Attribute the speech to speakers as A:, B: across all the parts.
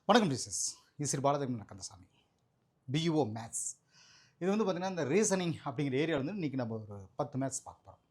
A: வணக்கம் டீச்சர்ஸ். இது Sri பாலதேவன் Kandasamy, BEO maths. இது வந்து பார்த்திங்கன்னா இந்த ரீசனிங் அப்படிங்கிற ஏரியாவில் வந்து இன்றைக்கி நம்ம ஒரு 10 மேத்ஸ் பார்க்க போகிறோம்.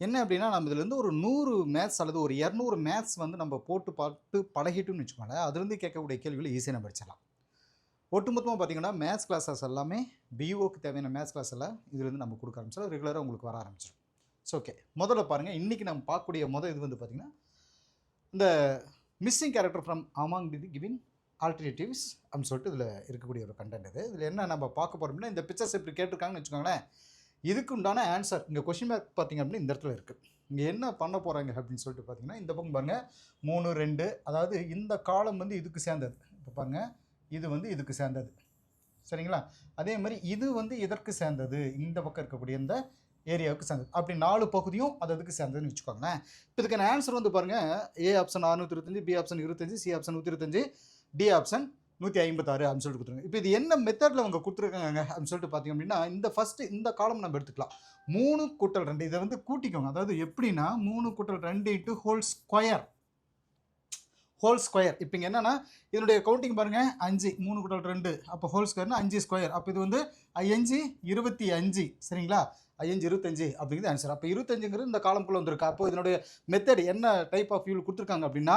A: என்ன அப்படின்னா, நம்ம இதுலேருந்து ஒரு 100 மேத்ஸ் அல்லது ஒரு 200 மேத்ஸ் வந்து நம்ம போட்டு பார்த்து பழகிட்டோம்னு வச்சுக்கோங்களேன். அதுலேருந்து கேட்கக்கூடிய கேள்விகளை ஈஸியாக நம்ம படிச்சிடலாம். ஒட்டுமொத்தமாக பார்த்திங்கன்னா மேத்ஸ் கிளாஸஸ் எல்லாமே பிஇஓக்கு தேவையான மேத்ஸ் கிளாஸ் எல்லாம் இதுலேருந்து நம்ம கொடுக்க ஆரம்பிச்சிடும். ரெகுலராக உங்களுக்கு வர ஆரம்பிச்சிடும். ஸோ ஓகே, முதல்ல பாருங்கள், இன்றைக்கி நம்ம பார்க்கக்கூடிய இது வந்து பார்த்திங்கன்னா இந்த missing character from among the கிவின் alternatives அப்படின்னு சொல்லிட்டு இதில் இருக்கக்கூடிய ஒரு கண்டென்ட். இதில் என்ன நம்ம பார்க்க போகிறோம்னா, இந்த பிக்சர்ஸ் இப்படி கேட்டிருக்காங்கன்னு வச்சுக்கோங்களேன். இதுக்கு உண்டான ஆன்சர் இங்கே கொஷின் மார்க் பார்த்திங்க அப்படின்னா இந்த இடத்துல இருக்குது. இங்கே என்ன பண்ண போகிறாங்க அப்படின்னு சொல்லிட்டு பார்த்தீங்கன்னா, இந்த பக்கம் பாருங்கள் 3 2, அதாவது இந்த காலம் வந்து இதுக்கு சேர்ந்தது. இப்போ பாருங்கள், இது வந்து இதுக்கு சேர்ந்தது, சரிங்களா? அதே மாதிரி இது வந்து இதற்கு சேர்ந்தது, இந்த பக்கம் இருக்கக்கூடிய இந்த ஏரியாவுக்கு சேர்ந்தது. அப்படி 4 பகுதியும் அதுக்கு சேர்ந்ததுன்னு வச்சுக்கோங்களேன். இப்போ இதுக்கான ஆன்சர் வந்து பாருங்கள், A option 625, B option 25, C option 125, D option 156 அப்படின்னு சொல்லிட்டு கொடுத்துருங்க. இப்போ இது என்ன மெத்தடில் அவங்க கொடுத்துருக்காங்க அப்படின்னு சொல்லிட்டு பார்த்தீங்க அப்படின்னா, இந்த ஃபஸ்ட்டு இந்த காலம் நம்ம எடுத்துக்கலாம். 3 கூட்டல் 2 இதை வந்து கூட்டிக்கோங்க. அதாவது எப்படின்னா 3 கூட்டல் 2 இன்ட்டு ஹோல் ஸ்கொயர். இப்போ இங்கே என்னன்னா இதனுடைய கவுண்டிங் பாருங்கள், 5 3 கூட்டல் 2 அப்போ ஹோல் ஸ்கொயர்னா 5 ஸ்கொயர். அப்போ இது வந்து 5 25, சரிங்களா? 5 25 அப்படிங்கிறது ஆன்சர். அப்போ 25ங்கிறது இந்த காலம்குள்ளே வந்திருக்கு. அப்போ இதனுடைய மெத்தட் என்ன டைப் ஆஃப் வியூவில் கொடுத்துருக்காங்க அப்படின்னா,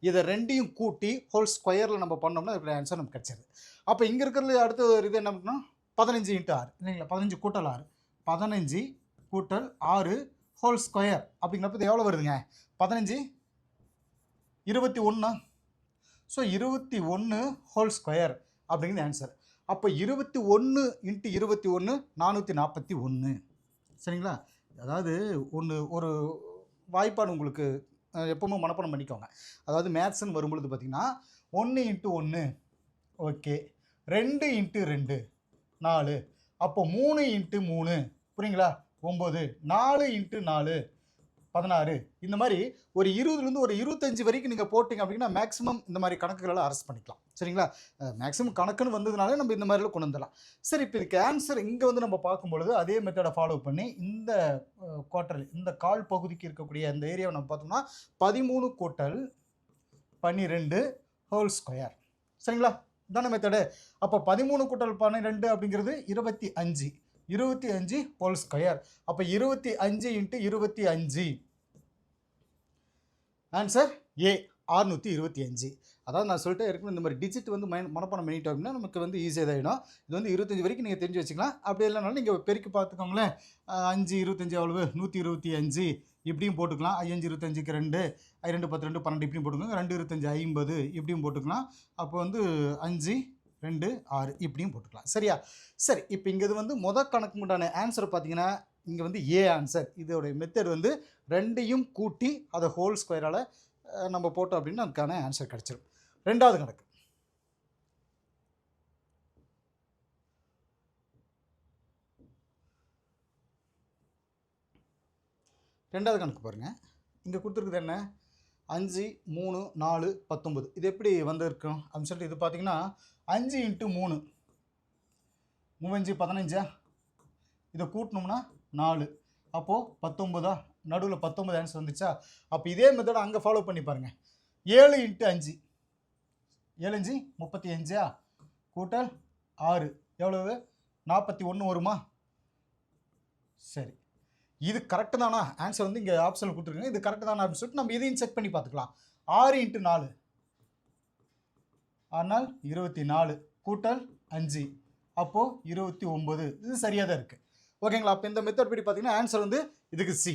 A: இதை ரெண்டையும் கூட்டி ஹோல் ஸ்கொயரில் நம்ம பண்ணோம்னா இப்படி ஆன்சர் நமக்கு கிடச்சிது. அப்போ இங்கே இருக்கிறது அடுத்த ஒரு இது என்ன பண்ணோம், 15 இன்ட்டு 6 இல்லைங்களா? 15 கூட்டல் 6, 15 கூட்டல் 6 ஹோல் ஸ்கொயர் அப்படிங்கிறப்ப இது எவ்வளோ வருதுங்க? 15 21. ஸோ 21 ஹோல் ஸ்கொயர் அப்படிங்கிறது ஆன்சர். அப்போ 21 இன்ட்டு 21 441, சரிங்களா? அதாவது ஒரு வாய்ப்பாடு உங்களுக்கு எப்பவுமே மனப்பாடம் பண்ணிக்கோங்க. அதாவது மேத்ஸ்ன்னு வரும்பொழுது பார்த்திங்கன்னா 1 இன்ட்டு 1 ஓகே, 2 இன்ட்டு 2 4, அப்போ 3 இன்ட்டு 3 புரியுங்களா 9, 4 இன்ட்டு 4 16. இந்த மாதிரி ஒரு 20லேருந்து ஒரு 25 வரைக்கும் நீங்கள் போட்டிங்க அப்படின்னா மேக்ஸிமம் இந்த மாதிரி கணக்குகளெல்லாம் அரெஸ்ட் பண்ணிக்கலாம், சரிங்களா? மேக்ஸிமம் கணக்குன்னு வந்ததுனால நம்ம இந்த மாதிரிலாம் கொண்டு வந்துடலாம். சரி, இப்போ இதுக்கு ஆன்சர் இங்கே வந்து நம்ம பார்க்கும்பொழுது அதே மெத்தடை ஃபாலோ பண்ணி இந்த குவார்டர் இந்த கால் பகுதிக்கு இருக்கக்கூடிய இந்த ஏரியாவை நம்ம பார்த்தோம்னா 13 கூட்டல் 12 ஹோல் ஸ்கொயர், சரிங்களா? இதான மெத்தடு. அப்போ 13 கூட்டல் 12 அப்படிங்கிறது 25, 25 ஹோல் ஸ்கொயர். அப்போ 25 இன்ட்டு 25 ஆன்சர் ஏ 625. அதாவது நான் சொல்லிட்டே இருக்கணும், இந்த மாதிரி டிஜிட் வந்து மனப்பாடம் பண்ணிட்டோம் அப்படின்னா நமக்கு வந்து ஈஸியாக இதாகிடும். இது வந்து 25 வரைக்கும் நீங்கள் தெரிஞ்சு வச்சுக்கலாம். அப்படி இல்லைனாலும் நீங்கள் பெருக்கி பார்த்துக்கோங்களேன். 5 25 எவ்வளவு 125 இப்படியும் போட்டுக்கலாம். 5 25க்கு 2, 2 10 2 12 இப்படியும் போட்டுக்கோங்க. 2 25 50 இப்படியும் போட்டுக்கலாம். அப்போ வந்து 5 2 6 இப்படியும் போட்டுக்கலாம், சரியா? சரி, இப்போ இங்கே இது வந்து கணக்கு உண்டான ஆன்சர் பார்த்தீங்கன்னா இங்கே வந்து ஏ ஆன்சர். இதோடைய மெத்தட் வந்து ரெண்டையும் கூட்டி அதை ஹோல் ஸ்கொயரால் நம்ம போட்டோம் அப்படின்னா அதுக்கான ஆன்சர் கிடச்சிடும். ரெண்டாவது கணக்கு பாருங்கள். இங்கே கொடுத்துருக்குது என்ன, 5 3 4 19. இது எப்படி வந்திருக்கும் அப்படின்னு சொல்லிட்டு இது பார்த்தீங்கன்னா 5 இன்ட்டு 3 5 15, இதை கூட்டணும்னா 4, அப்போது 19. நடுவில் 19 ஆன்சர் வந்துச்சா? அப்போ இதே மெத்தட் அங்கே ஃபாலோ பண்ணி பாருங்கள். 7 இன்ட்டு 5 7 5 35 கூட்டல் 6 எவ்வளவு 41 வருமா? சரி, இது கரெக்டு தானா? ஆன்சர் வந்து இங்கே ஆப்ஷனில் கொடுத்துருக்காங்க. இது கரெக்டு தானா அப்படின்னு சொல்லிட்டு நம்ம இதையும் செக் பண்ணி பார்த்துக்கலாம். 6 இன்ட்டு 4 ஆனால் 24 கூட்டல் 5 அப்போது 29. இது சரியாக தான் இருக்குது, ஓகேங்களா? அப்போ இந்த மெத்தட் படி பார்த்தீங்கன்னா ஆன்சர் வந்து இதுக்கு சி,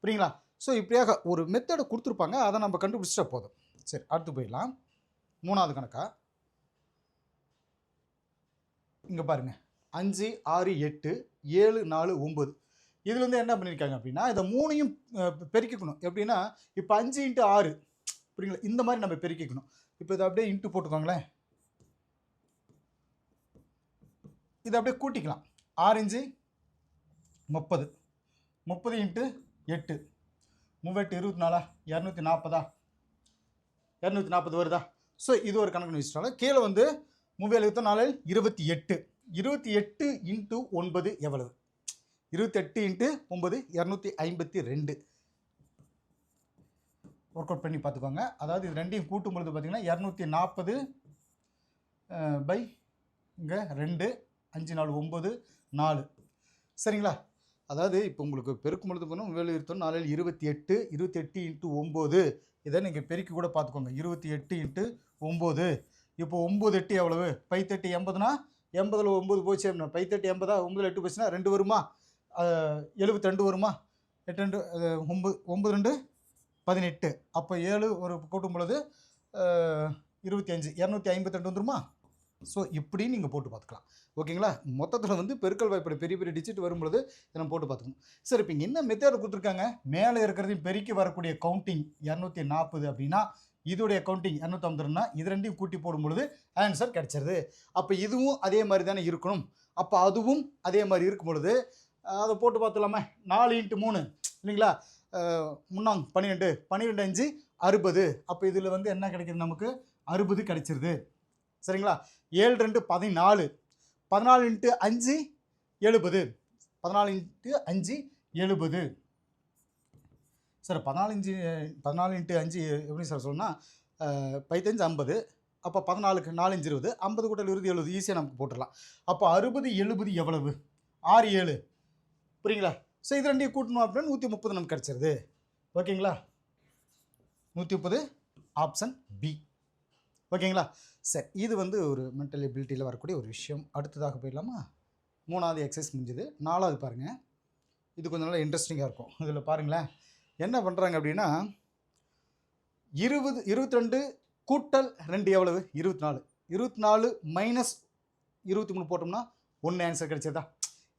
A: புரியுங்களா? ஸோ இப்படியாக ஒரு மெத்தடை கொடுத்துருப்பாங்க, அதை நம்ம கண்டுபிடிச்சிட்டா போதும். சரி, அடுத்து போயிடலாம். மூணாவது கணக்கா இங்கே பாருங்கள், 5 6 8 7 4 9. இதில் வந்து என்ன பண்ணியிருக்காங்க அப்படின்னா இதை 3ஐயும் பெருக்கிக்கணும். எப்படின்னா இப்போ 5 இன்ட்டு 6 புரியுங்களா, இந்த மாதிரி நம்ம பெருக்கிக்கணும். இப்போ இதை அப்படியே இன்ட்டு போட்டுக்கோங்களேன், இதை அப்படியே கூட்டிக்கலாம். 6 5 30, 30 இன்ட்டு 8 3 8 24, 240, 240 வருதா? ஸோ இது ஒரு கணக்கு வச்சுட்டாலும் கீழே வந்து 3 7 28, 28 இன்ட்டு 9 எவ்வளவு? 28 இன்ட்டு 9 252. ஒர்க் அவுட் பண்ணி பார்த்துக்கோங்க. அதாவது இது ரெண்டையும் கூட்டும் பொழுது பார்த்தீங்கன்னா 240 பை இங்கே 2 5 4 9 4 சரிங்களா. அதாவது இப்போ உங்களுக்கு பெருக்கும் பொழுது போனால் 7 இருத்தோம் 4 28 28 இன்ட்டு 9 இதை நீங்கள் பெருக்கி கூட பார்த்துக்கோங்க. 28 இன்ட்டு 9 இப்போ 9 8 எவ்வளவு 5 80னா 80ல் 9 போச்சு அப்படின்னா 5 80 9 8 போச்சுன்னா 2 வருமா 72 வருமா 8 2 9 9 2 18 அப்போ 7 ஒரு கூட்டும் பொழுது 25 252 வந்துருமா. ஸோ இப்படி நீங்கள் போட்டு பார்த்துக்கலாம் ஓகேங்களா. மொத்தத்தில் வந்து பெருக்கல் வாய்ப்போட பெரிய பெரிய டிஜிட் வரும்பொழுது இதை நம்ம போட்டு பார்த்துக்கணும். சரி இப்போ என்ன மெத்தேட் கொடுத்துருக்காங்க, மேலே இருக்கிறதையும் பெருக்கி வரக்கூடிய கவுண்டிங் 240 அப்படின்னா இதோடைய கவுண்டிங் 252னா இது ரெண்டையும் கூட்டி போடும் பொழுது ஆன்சர் கிடச்சிருது. அப்போ இதுவும் அதே மாதிரி தானே இருக்கணும். அப்போ அதுவும் அதே மாதிரி இருக்கும் பொழுது அதை போட்டு பார்த்துலாமே. 4 × 3 இல்லைங்களா, முன்னாங்க 12 12 5 60. அப்போ இதில் வந்து என்ன கிடைக்கிது நமக்கு 60 கிடைச்சிருது சரிங்களா. 7 2 14 14 × 5 70 14 × 5 70 சார். 14 × 5 எப்படி சார் சொன்னால் 5 5 50. அப்போ 14க்கு 4 5 20 50 கூட்டல் 20 70 ஈஸியாக நமக்கு போட்டுடலாம். அப்போ 60 70 எவ்வளவு 6 7 புரியுங்களா. ஸோ இது ரெண்டையும் கூட்டணும் அப்படின்னா 130 நமக்கு கிடச்சிருது ஓகேங்களா. 130 ஆப்ஷன் பி ஓகேங்களா. சரி இது வந்து ஒரு மென்டல் எபிலிட்டியில் வரக்கூடிய ஒரு விஷயம். அடுத்ததாக போயிடலாமா. 3வது எக்ஸசைஸ் முடிஞ்சது. 4வது பாருங்கள், இது கொஞ்சம் நல்லா இன்ட்ரெஸ்டிங்காக இருக்கும். இதில் பாருங்களேன் என்ன பண்ணுறாங்க அப்படின்னா 22 கூட்டல் 2 எவ்வளவு 24 24 மைனஸ் 23 போட்டோம்னா 1 ஆன்சர் கிடைச்சதா.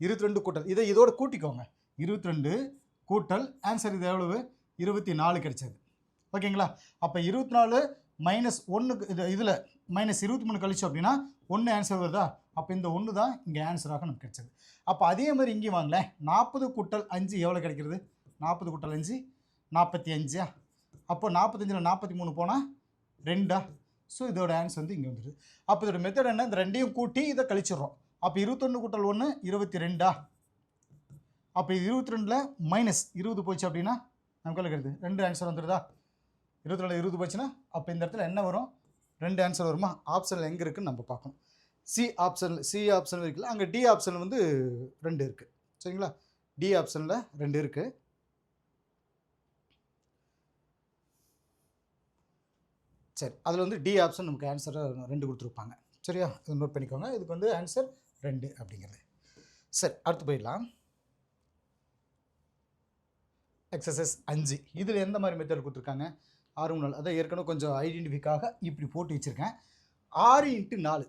A: 22 கூட்டல் இதை இதோட கூட்டிக்கோங்க. 22 கூட்டல் ஆன்சர் இது எவ்வளவு 24 கிடைச்சது ஓகேங்களா. அப்போ 24 மைனஸ் 1 இதில் மைனஸ் 23 கழிச்சோம் அப்படின்னா 1 ஆன்சர் வருதா. அப்போ இந்த 1 தான் இங்கே ஆன்சராக நமக்கு கிடைச்சது. அப்போ அதே மாதிரி இங்கே வாங்களேன் 40 கூட்டல் 5 எவ்வளோ கிடைக்கிறது 40 கூட்டல் 5 45. அப்போ 45ல் 43 போனால் 2. ஸோ இதோட ஆன்சர் வந்து இங்கே வந்துடுது. அப்போ இதோட மெத்தட் என்ன, இந்த ரெண்டையும் கூட்டி இதை கழிச்சிடுறோம். அப்போ 21 கூட்டல் 1 22. அப்போ இது 22ல் மைனஸ் 20 போச்சு அப்படின்னா நமக்கு கிடைக்குது 2 ஆன்சர் வந்துடுதா. 24 20 போச்சுன்னா அப்போ இந்த இடத்துல என்ன வரும் 2 ஆன்சர் வருமா. ஆப்ஷனில் எங்கே இருக்குதுன்னு நம்ம பார்க்கணும். சி ஆப்ஷன் இருக்குல்ல, அங்கே டி ஆப்ஷனில் வந்து 2 இருக்குது சரிங்களா. டி ஆப்ஷனில் 2 இருக்குது. சரி அதில் வந்து டி ஆப்ஷன் நமக்கு ஆன்சரை 2 கொடுத்துருப்பாங்க சரியா. இது நோட் பண்ணிக்கோங்க. இதுக்கு வந்து ஆன்சர் 2 அப்படிங்கிறது. சரி அடுத்து போயிடலாம். எக்ஸசைஸ் 5 இதில் எந்த மாதிரி மெத்தட் கொடுத்துருக்காங்க 6 3 4. அதை ஏற்கனவே கொஞ்சம் ஐடென்டிஃபிக்காக இப்படி போட்டு வச்சுருக்கேன். 6 × 4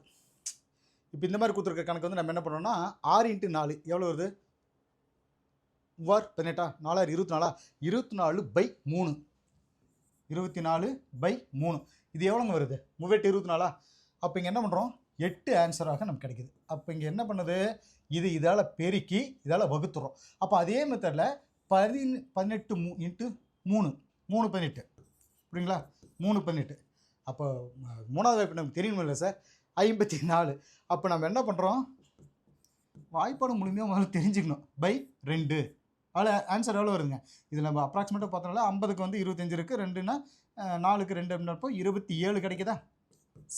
A: இப்போ இந்த மாதிரி கொடுத்துருக்க கணக்கு வந்து நம்ம என்ன பண்ணோம்னா 6 × 4 எவ்வளோ வருது 18 4 24 24/3 24/3 இது எவ்வளோங்க வருது 38 24. அப்போ இங்கே என்ன பண்ணுறோம் 8 ஆன்சராக நமக்கு கிடைக்குது. அப்போ இங்கே என்ன பண்ணுது இது இதால் பெருக்கி இதால் வகுத்துறோம். அப்போ அதே மெத்தடில் 18 × 3 18 புரியுங்களா 3 18. அப்போ 3வது வாய்ப்பு நமக்கு தெரியணும் இல்லை சார் 54. அப்போ நம்ம என்ன பண்ணுறோம் வாய்ப்பாடு முழுமையாக முதல்ல தெரிஞ்சுக்கணும் /2. அதில் ஆன்சர் எவ்வளோ வருதுங்க. இதில் நம்ம அப்ராக்சிமேட்டாக பார்த்தோம்னா 50க்கு வந்து 25 இருக்குது 2ன்னா 4க்கு 2 அப்படின்னப்போ 27 கிடைக்குதா.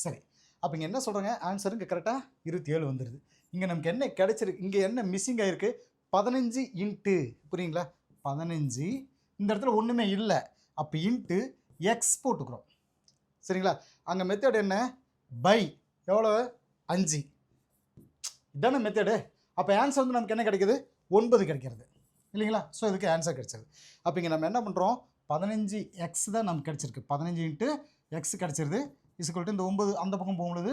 A: சரி அப்போ இங்கே என்ன சொல்கிறாங்க ஆன்சர் இங்கே கரெக்டாக 27 வந்துடுது. இங்கே நமக்கு என்ன கிடைச்சிருக்கு, இங்கே என்ன மிஸ்ஸிங் ஆகிருக்கு 15 இன்ட்டு புரியுங்களா 15. இந்த இடத்துல ஒன்றுமே இல்லை. அப்போ இன்ட்டு எக்ஸ் போட்டுக்கிறோம் சரிங்களா. அங்கே மெத்தட் என்ன பை எவ்வளோ 5 இதான மெத்தடு. அப்போ ஆன்சர் வந்து நமக்கு என்ன கிடைக்கிது 9 கிடைக்கிறது இல்லைங்களா. ஸோ இதுக்கு ஆன்சர் கிடைச்சது. அப்போ இங்கே நம்ம என்ன பண்ணுறோம் 15x தான் நமக்கு கிடச்சிருக்கு. 15 இன்ட்டு எக்ஸ் கிடச்சிருது இஸ்கொல்ட்டு இந்த 9 அந்த பக்கம் போகும்பொழுது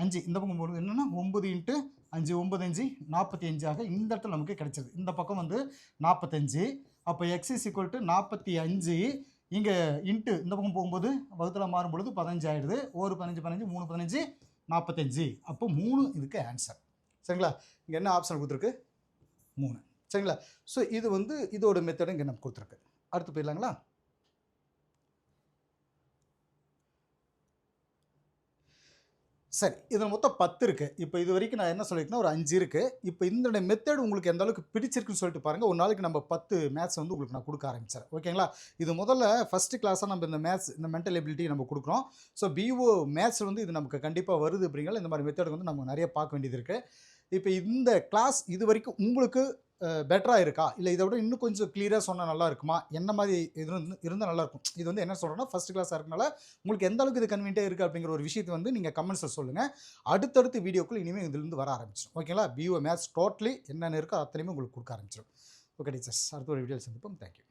A: 5 இந்த பக்கம் போகும்போது என்னென்னா 9 இன்ட்டு 5 9 5 45 இந்த இடத்துல நமக்கு கிடைச்சிருது. இந்த பக்கம் வந்து 45. அப்போ எக்ஸ் இஸ்கொல்ட்டு 45 இங்கே இன்ட்டு இந்த பக்கம் போகும்போது வகுத்தில் மாறும் பொழுது 15 ஆகிடுது. 1 15 15 3 15 45. அப்போ 3 இதுக்கு ஆன்சர் சரிங்களா. இங்கே என்ன ஆப்ஷன் கொடுத்துருக்கு 3 சரிங்களா. ஸோ இது வந்து இதோட மெத்தடும் இங்கே நம்ம கொடுத்துருக்கு. அடுத்து போயிடலாங்களா. சரி. இதில மொத்தம் 10 இருக்கு. இப்போ இதுவரைக்கும் நான் என்ன சொல்லியிருக்கேன்னா, ஒரு 5 இருக்கு. இப்போ இந்த மெத்தட் உங்களுக்கு எந்த அளவுக்கு பிடிச்சிருக்குன்னு சொல்லிட்டு பாருங்க. ஒரு நாளைக்கு நம்ம 10 மேத்ஸ் வந்து உங்களுக்கு நான் குடுக்க ஆரம்பிச்சேன். ஓகேங்களா? இது முதல்ல ஃபர்ஸ்ட் கிளாஸா நம்ம இந்த மேத்ஸ், இந்த மென்டல் எபிலிட்டி நம்ம குடுக்குறோம். ஸோ பிஓ மேத்ஸ் வந்து இது நமக்கு கண்டிப்பா வருது அப்படிங்கிறனால இந்த மாரி மெத்தட் வந்து நம்ம நெறைய பார்க்க வேண்டியது இருக்கு. இப்ப இந்த கிளாஸ் இதுவரைக்கும் உங்களுக்கு பெட்டரா இருக்கா? இல்ல இத விட இன்னும் கொஞ்சம் கிளியரா சொன்னா நல்லா இருக்குமா? என்ன மாரி இது இருந்தா நல்லாருக்கும். இது வந்து என்ன சொல்றேன்னா, ஃபர்ஸ்ட் கிளாஸா இருக்கனால, உங்களுக்கு எந்த அளவுக்கு இது கன்வீனியன்ட்டா இருக்கு அப்படிங்கிற ஒரு விஷயத்த வந்து நீங்க கமெண்ட்ஸ்ல சொல்லுங்க. அடுத்தடுத்த வீடியோக்கள் இனிமே இதிலிருந்து வர ஆரம்பிச்சுரும். ஓகேங்களா? பிஓ மேத்ஸ் டோட்டலி என்னென்ன இருக்கோ அத்தனையுமே உங்களுக்கு குடுக்க ஆரம்பிச்சுரும். Okay teachers. அடுத்த ஒரு வீடியோல சந்திப்போம். Thank you.